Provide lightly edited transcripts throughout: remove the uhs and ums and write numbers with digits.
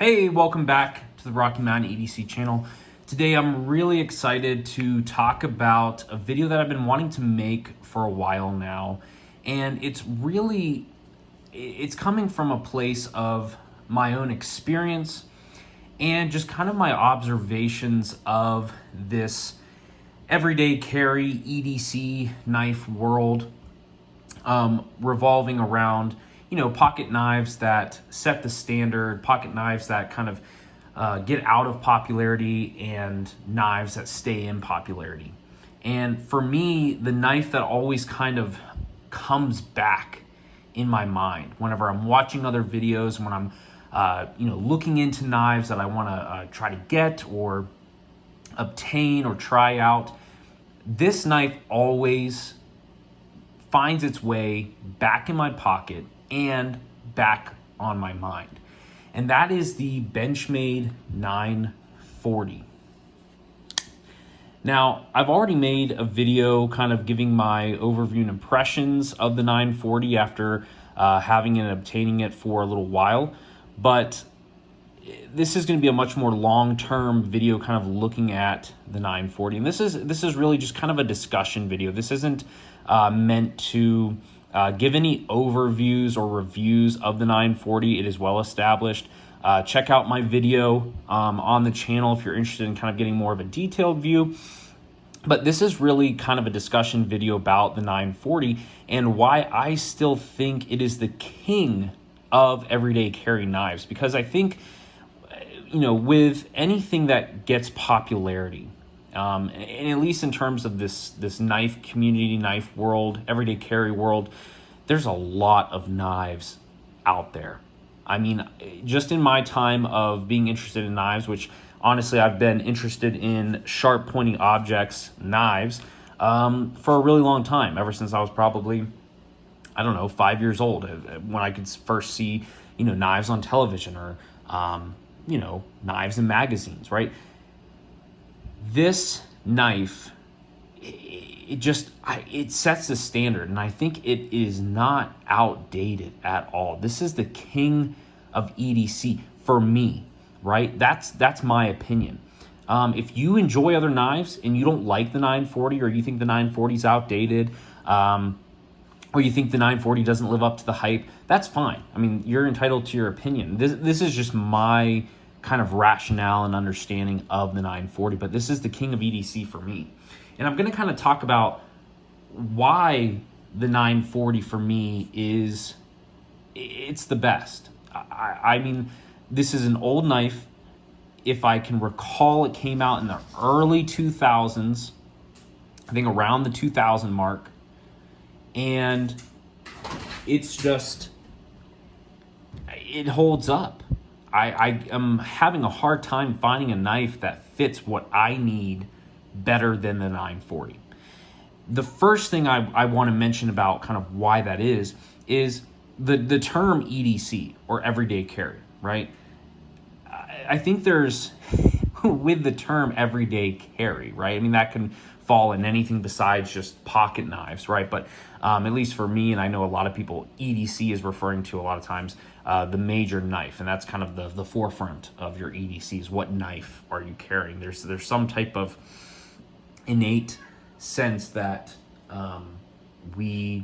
Hey, welcome back to the Rocky Mountain EDC channel. Today I'm really excited to talk about a video that I've been wanting to make for a while now. And it's coming from a place of my own experience and just kind of my observations of this everyday carry EDC knife world, revolving around pocket knives that set the standard, pocket knives that kind of get out of popularity, and knives that stay in popularity. And for me, the knife that always kind of comes back in my mind whenever I'm watching other videos, when I'm looking into knives that I want to try to get or obtain or try out, this knife always finds its way back in my pocket and back on my mind. And that is the Benchmade 940. Now, I've already made a video kind of giving my overview and impressions of the 940 after having and obtaining it for a little while, but this is going to be a much more long-term video kind of looking at the 940. And this is really just kind of a discussion video. This isn't meant to give any overviews or reviews of the 940. It is well established. Check out my video on the channel if you're interested in kind of getting more of a detailed view. But this is really kind of a discussion video about the 940 and why I still think it is the king of everyday carry knives. Because I think, with anything that gets popularity, and at least in terms of this knife community, knife world, everyday carry world, there's a lot of knives out there. I mean, just in my time of being interested in knives, which honestly I've been interested in sharp pointing objects, knives, for a really long time, ever since I was probably, 5 years old, when I could first see, knives on television or, knives in magazines, right? This knife, it sets the standard, and I think it is not outdated at all. This is the king of EDC for me, right? That's my opinion. If you enjoy other knives and you don't like the 940, or you think the 940 is outdated, or you think the 940 doesn't live up to the hype, that's fine. I mean, you're entitled to your opinion. This is just my kind of rationale and understanding of the 940, but this is the king of EDC for me. And I'm going to kind of talk about why the 940 for me it's the best. I mean, this is an old knife. If I can recall, it came out in the early 2000s, I think around the 2000 mark. And it's just, it holds up. I am having a hard time finding a knife that fits what I need better than the 940. The first thing I want to mention about kind of why that is the term EDC, or everyday carry, right? I think there's, with the term everyday carry, right? I mean, that can fall in anything besides just pocket knives, right? But at least for me, and I know a lot of people, EDC is referring to a lot of times the major knife, and that's kind of the forefront of your EDCs. What knife are you carrying? There's some type of innate sense that we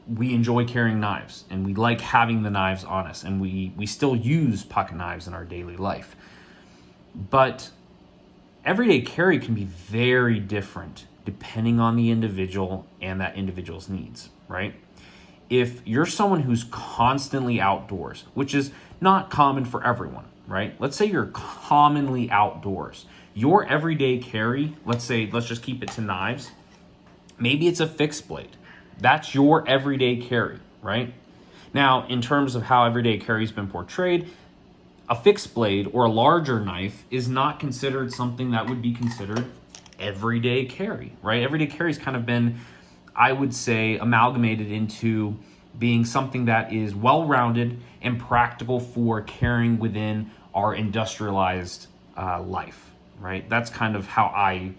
enjoy carrying knives, and we like having the knives on us, and we still use pocket knives in our daily life. But everyday carry can be very different depending on the individual and that individual's needs, right? If you're someone who's constantly outdoors, which is not common for everyone, right? Let's say you're commonly outdoors. Your everyday carry, let's just keep it to knives. Maybe it's a fixed blade. That's your everyday carry, right? Now, in terms of how everyday carry has been portrayed, a fixed blade or a larger knife is not considered something that would be considered everyday carry, right? Everyday carry has kind of been, I would say, amalgamated into being something that is well-rounded and practical for carrying within our industrialized life, right? That's kind of how I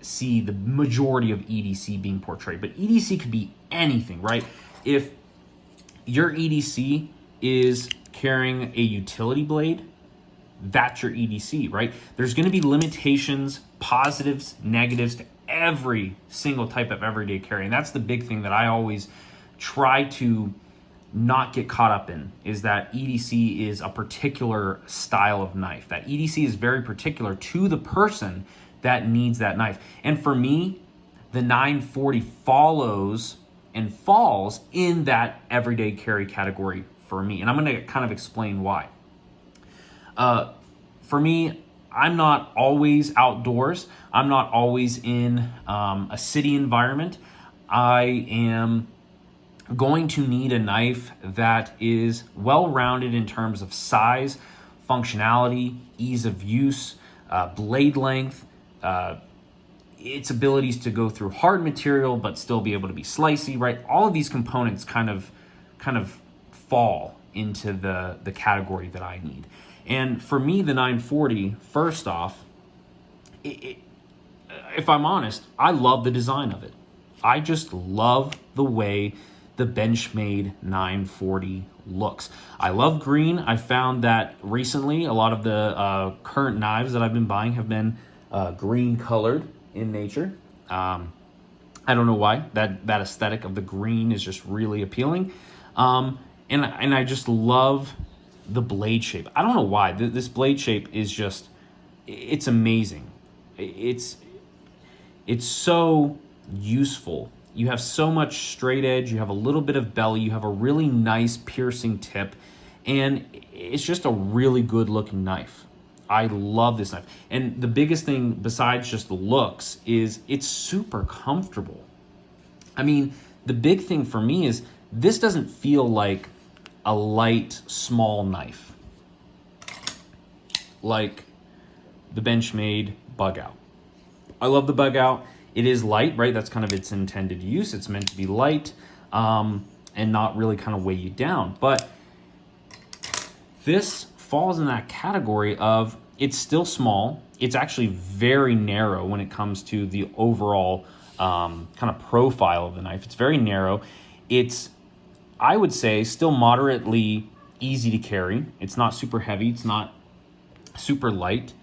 see the majority of EDC being portrayed. But EDC could be anything, right? If your EDC is carrying a utility blade, that's your EDC, right? There's going to be limitations, positives, negatives to every single type of everyday carry. And that's the big thing that I always try to not get caught up in, is that EDC is a particular style of knife. That EDC is very particular to the person that needs that knife. And for me, the 940 follows and falls in that everyday carry category for me. And I'm going to kind of explain why. For me, I'm not always outdoors. I'm not always in a city environment. I am going to need a knife that is well-rounded in terms of size, functionality, ease of use, blade length, its abilities to go through hard material but still be able to be slicey, right? All of these components kind of fall into the category that I need. And for me, the 940, first off, if I'm honest, I love the design of it. I just love the way the Benchmade 940 looks. I love green. I found that recently a lot of the current knives that I've been buying have been green colored in nature. I don't know why. That aesthetic of the green is just really appealing. And I just love the blade shape. I don't know why. This blade shape is just, it's amazing. It's so useful. You have so much straight edge, you have a little bit of belly, you have a really nice piercing tip, and it's just a really good looking knife. I love this knife. And the biggest thing besides just the looks is it's super comfortable. I mean, the big thing for me is this doesn't feel like a light, small knife like the Benchmade Bug Out. I love the Bug Out. It is light, right? That's kind of its intended use. It's meant to be light and not really kind of weigh you down. But this falls in that category of, it's still small. It's actually very narrow when it comes to the overall kind of profile of the knife. It's very narrow. It's, I would say, still moderately easy to carry. It's not super heavy. It's not super light.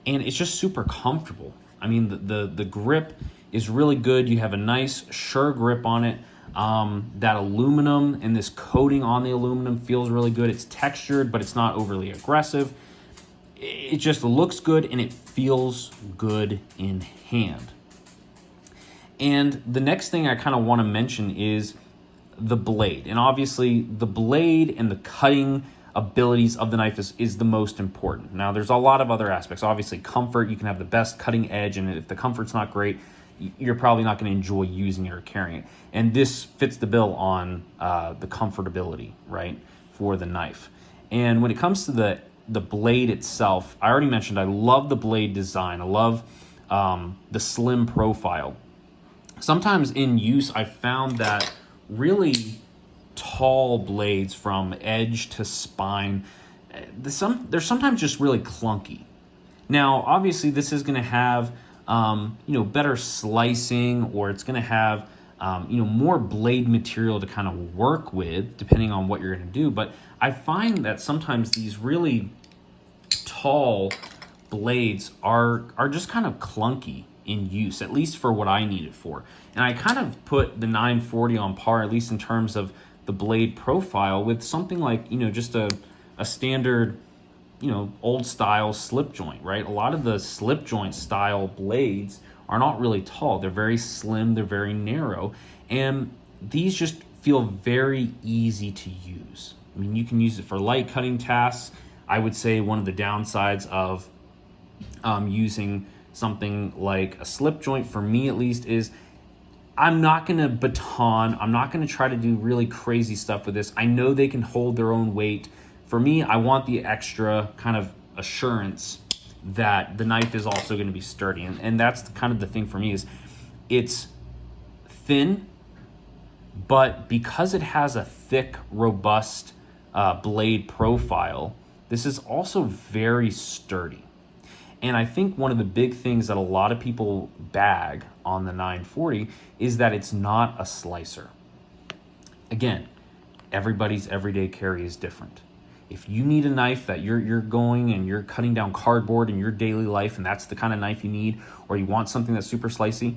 And it's just super comfortable. I mean, the grip is really good. You have a nice, sure grip on it. That aluminum and this coating on the aluminum feels really good. It's textured, but it's not overly aggressive. It just looks good and it feels good in hand. And the next thing I kind of want to mention is the blade. And obviously the blade and the cutting abilities of the knife is the most important. Now there's a lot of other aspects. Obviously comfort, you can have the best cutting edge, and if the comfort's not great, you're probably not going to enjoy using it or carrying it. And this fits the bill on the comfortability, right, for the knife. And when it comes to the blade itself, I already mentioned I love the blade design. I love the slim profile. Sometimes in use, I found that really tall blades from edge to spine, they're sometimes just really clunky. Now, obviously, this is going to have better slicing, or it's going to have more blade material to kind of work with, depending on what you're going to do. But I find that sometimes these really tall blades are just kind of clunky in use, at least for what I need it for. And I kind of put the 940 on par, at least in terms of the blade profile, with something like, just a standard, old style slip joint, right? A lot of the slip joint style blades are not really tall. They're very slim, they're very narrow, and these just feel very easy to use. I mean, you can use it for light cutting tasks. I would say one of the downsides of using something like a slip joint, for me at least, is I'm not going to baton. I'm not going to try to do really crazy stuff with this. I know they can hold their own weight. For me, I want the extra kind of assurance that the knife is also going to be sturdy. And that's kind of the thing for me, is it's thin, but because it has a thick, robust blade profile, this is also very sturdy. And I think one of the big things that a lot of people bag on the 940 is that it's not a slicer. Again, everybody's everyday carry is different. If you need a knife that you're going and you're cutting down cardboard in your daily life, and that's the kind of knife you need, or you want something that's super slicey,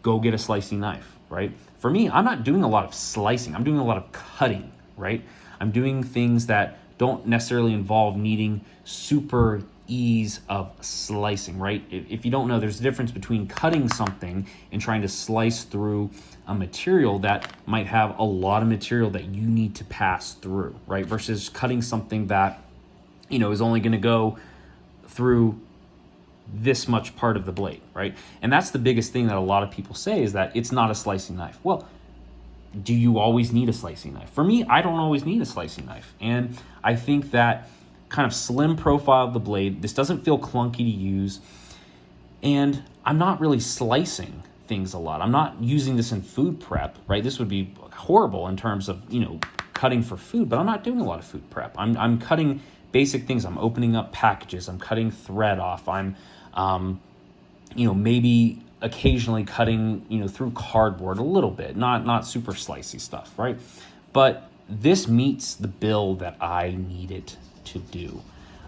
go get a slicey knife, right? For me, I'm not doing a lot of slicing. I'm doing a lot of cutting, right? I'm doing things that don't necessarily involve needing super ease of slicing, right? If you don't know, there's a difference between cutting something and trying to slice through a material that might have a lot of material that you need to pass through, right? Versus cutting something that, is only going to go through this much part of the blade, right? And that's the biggest thing that a lot of people say, is that it's not a slicing knife. Well, do you always need a slicing knife? For me, I don't always need a slicing knife. And I think that kind of slim profile of the blade, this doesn't feel clunky to use. And I'm not really slicing things a lot. I'm not using this in food prep, right? This would be horrible in terms of, cutting for food, but I'm not doing a lot of food prep. I'm cutting basic things. I'm opening up packages. I'm cutting thread off. I'm, maybe occasionally cutting, through cardboard a little bit, not super slicey stuff, right? But this meets the bill that I need it to do.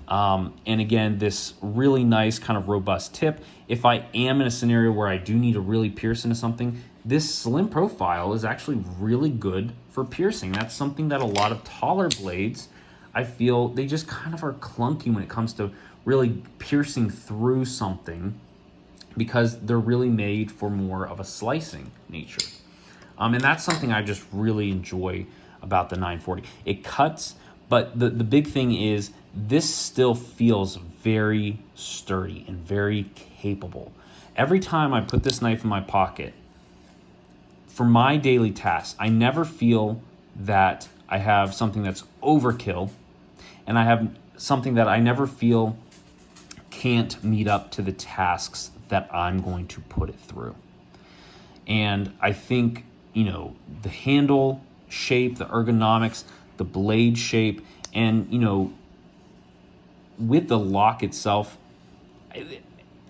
And again, this really nice kind of robust tip. If I am in a scenario where I do need to really pierce into something, this slim profile is actually really good for piercing. That's something that a lot of taller blades, I feel they just kind of are clunky when it comes to really piercing through something, because they're really made for more of a slicing nature. And that's something I just really enjoy about the 940. It cuts, but the big thing is this still feels very sturdy and very capable. Every time I put this knife in my pocket, for my daily tasks, I never feel that I have something that's overkill, and I have something that I never feel can't meet up to the tasks that I'm going to put it through. And I think, the handle shape, the ergonomics, the blade shape, and, with the lock itself,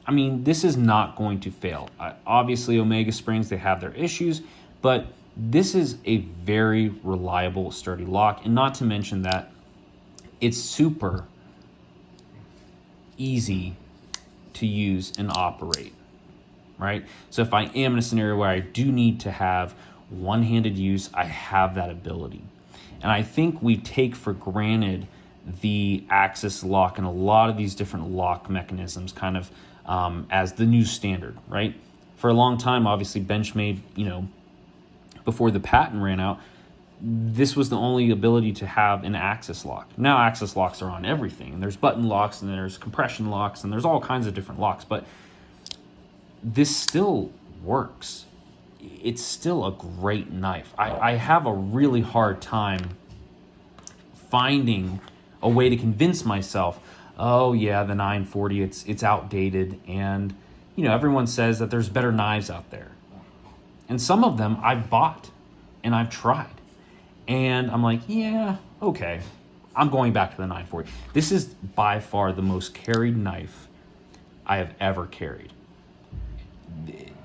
I mean, this is not going to fail. Obviously, Omega Springs, they have their issues, but this is a very reliable, sturdy lock. And not to mention that it's super easy to use and operate, right? So if I am in a scenario where I do need to have one-handed use, I have that ability. And I think we take for granted the Axis lock and a lot of these different lock mechanisms kind of as the new standard, right? For a long time, obviously, Benchmade, before the patent ran out, this was the only ability to have an Axis lock. Now Axis locks are on everything, and there's button locks, and there's compression locks, and there's all kinds of different locks, but this still works. It's still a great knife. I have a really hard time finding a way to convince myself, oh yeah, the 940, it's outdated, and everyone says that there's better knives out there. And some of them I've bought and I've tried. And I'm like, yeah, okay, I'm going back to the 940. This is by far the most carried knife I have ever carried.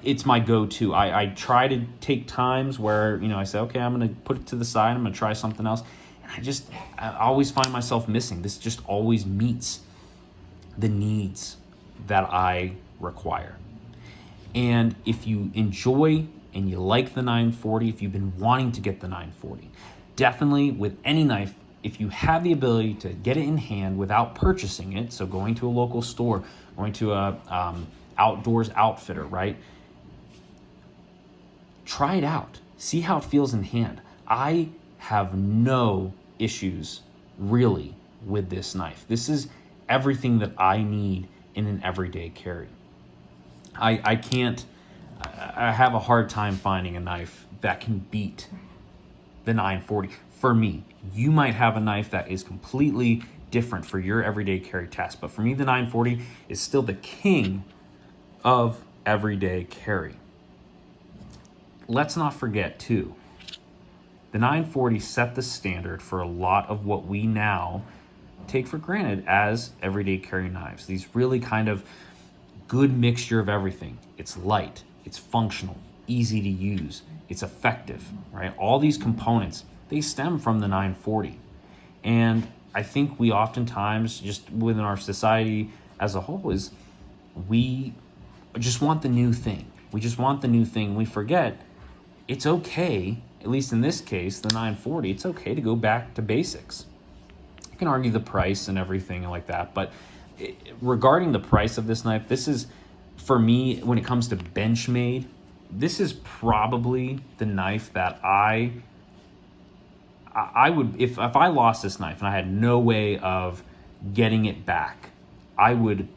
It's my go-to. I try to take times where, I say, okay, I'm going to put it to the side. I'm going to try something else. And I always find myself missing. This just always meets the needs that I require. And if you enjoy and you like the 940, if you've been wanting to get the 940, definitely with any knife, if you have the ability to get it in hand without purchasing it, so going to a local store, going to a outdoors outfitter, right? Try it out. See how it feels in hand. I have no issues really with this knife. This is everything that I need in an everyday carry. I have a hard time finding a knife that can beat the 940 for me. You might have a knife that is completely different for your everyday carry task, but for me, the 940 is still the king of everyday carry. Let's not forget too, the 940 set the standard for a lot of what we now take for granted as everyday carry knives. These really kind of good mixture of everything. It's light, it's functional, easy to use, it's effective, right? All these components, they stem from the 940. And I think we oftentimes, just within our society as a whole, is we just want the new thing. We just want the new thing. We forget it's okay, at least in this case, the 940, it's okay to go back to basics. You can argue the price and everything like that, but regarding the price of this knife, this is, for me, when it comes to Benchmade, this is probably the knife that I would, if I lost this knife and I had no way of getting it back, I would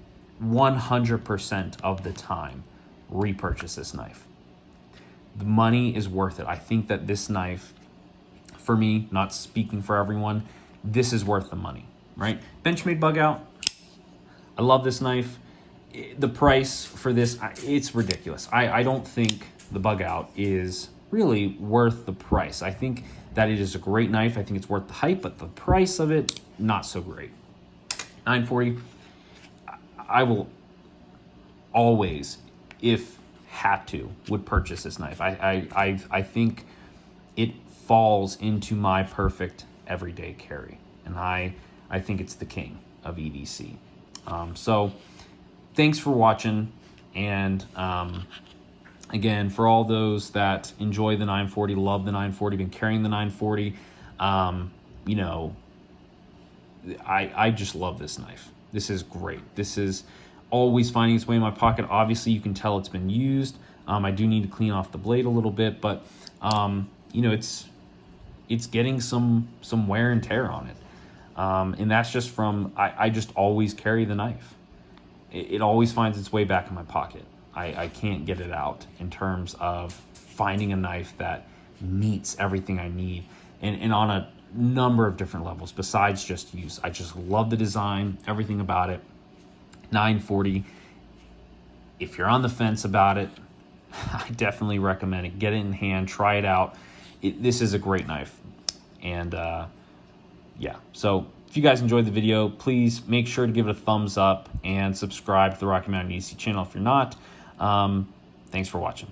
100% of the time repurchase this knife. The money is worth it. I think that this knife, for me, not speaking for everyone, this is worth the money, right? Benchmade bug out. I love this knife. The price for this, it's ridiculous. I don't think the bug out is really worth the price. I think that it is a great knife. I think it's worth the hype, but the price of it, not so great. 940, I will always, if had to, would purchase this knife. I think it falls into my perfect everyday carry, and I think it's the king of EDC. So thanks for watching, and again, for all those that enjoy the 940, love the 940, been carrying the 940, you know, I just love this knife. This is great. This is always finding its way in my pocket. Obviously, you can tell it's been used. I do need to clean off the blade a little bit, but you know, it's getting some wear and tear on it, and that's just from I just always carry the knife. It always finds its way back in my pocket. I can't get it out in terms of finding a knife that meets everything I need, and on a number of different levels besides just use. I just love the design, everything about it. 940, if you're on the fence about it, I definitely recommend it. Get it in hand, try it out. This is a great knife. And yeah, so if you guys enjoyed the video, please make sure to give it a thumbs up and subscribe to the Rocky Mountain EDC channel if you're not. Thanks for watching.